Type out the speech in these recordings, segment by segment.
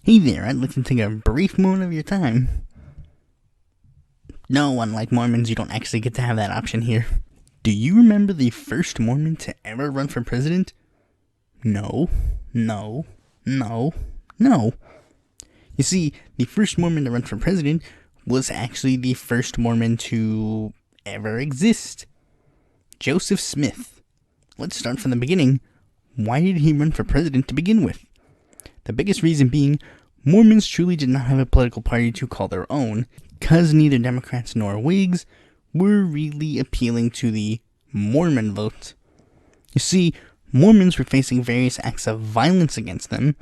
Hey there, I'd like to take a brief moment of your time. No, unlike Mormons, you don't actually get to have that option here. Do you remember the first Mormon to ever run for president? No. You see, the first Mormon to run for president was actually the first Mormon to ever exist. Joseph Smith. Let's start from the beginning. Why did he run for president to begin with? The biggest reason being, Mormons truly did not have a political party to call their own, because neither Democrats nor Whigs were really appealing to the Mormon vote. You see, Mormons were facing various acts of violence against them,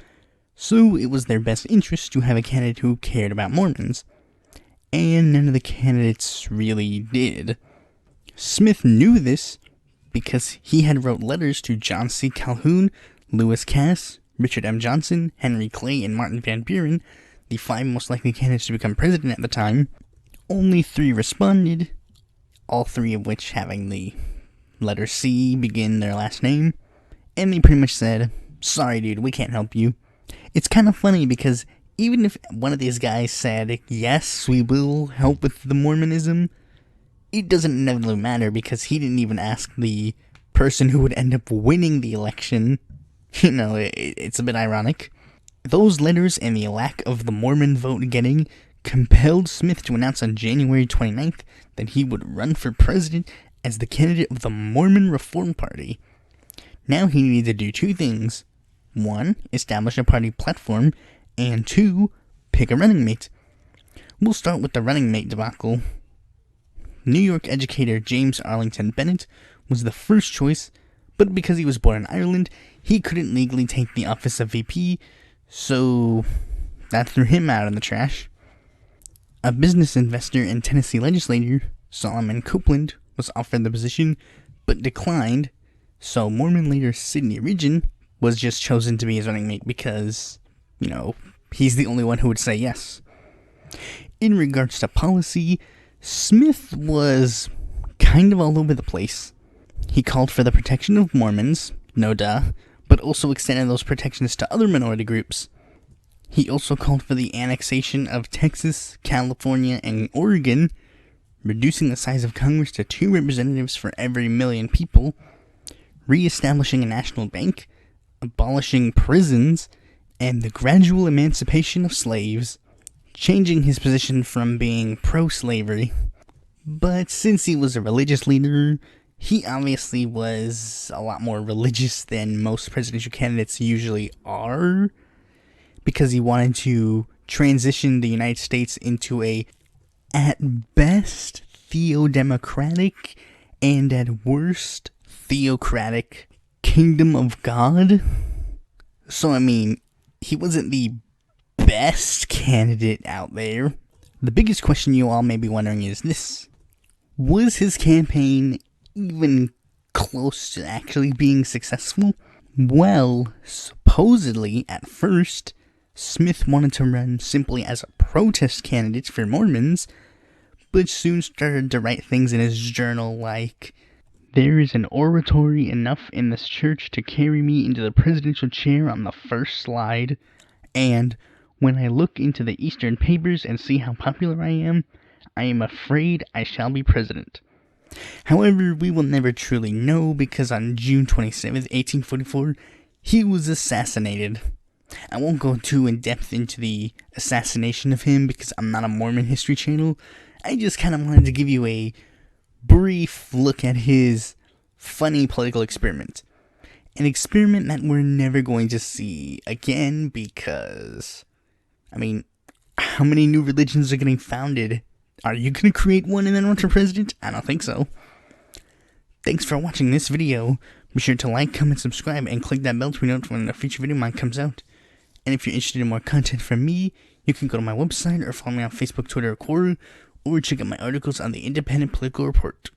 so it was their best interest to have a candidate who cared about Mormons. And none of the candidates really did. Smith knew this because he had wrote letters to John C. Calhoun, Lewis Cass, Richard M. Johnson, Henry Clay, and Martin Van Buren, the 5 most likely candidates to become president at the time. Only 3 responded, all 3 of which having the letter C begin their last name, and they pretty much said, "Sorry dude, we can't help you." It's kind of funny because even if one of these guys said, "Yes, we will help with the Mormonism," it doesn't inevitably matter because he didn't even ask the person who would end up winning the election. You know, it's a bit ironic. Those letters and the lack of the Mormon vote getting compelled Smith to announce on January 29th that he would run for president as the candidate of the Mormon Reform Party. Now he needed to do 2 things. 1, establish a party platform, and 2, pick a running mate. We'll start with the running mate debacle. New York educator James Arlington Bennett was the first choice, but because he was born in Ireland, he couldn't legally take the office of VP, so that threw him out in the trash. A business investor and Tennessee legislator, Solomon Copeland, was offered the position, but declined, so Mormon leader Sidney Rigdon was just chosen to be his running mate because, he's the only one who would say yes. In regards to policy, Smith was kind of all over the place. He called for the protection of Mormons, no duh, but also extended those protections to other minority groups. He also called for the annexation of Texas, California, and Oregon, reducing the size of Congress to 2 representatives for every million people, re-establishing a national bank, abolishing prisons, and the gradual emancipation of slaves, changing his position from being pro-slavery. But since he was a religious leader, he obviously was a lot more religious than most presidential candidates usually are, because he wanted to transition the United States into a, at best, theo-democratic, and at worst, theocratic kingdom of God. So, he wasn't the best candidate out there. The biggest question you all may be wondering is this: was his campaign even close to actually being successful? Well, supposedly, at first, Smith wanted to run simply as a protest candidate for Mormons, but soon started to write things in his journal like, "There is an oratory enough in this church to carry me into the presidential chair on the first slide, and when I look into the Eastern papers and see how popular I am afraid I shall be president." However, we will never truly know because on June 27th, 1844, he was assassinated. I won't go too in depth into the assassination of him because I'm not a Mormon history channel. I just kind of wanted to give you a brief look at his funny political experiment. An experiment that we're never going to see again because, how many new religions are getting founded? Are you going to create one and then run for president? I don't think so. Thanks for watching this video. Be sure to like, comment, subscribe, and click that bell to be notified when a future video of mine comes out. And if you're interested in more content from me, you can go to my website or follow me on Facebook, Twitter, or Quora, or check out my articles on the Independent Political Report.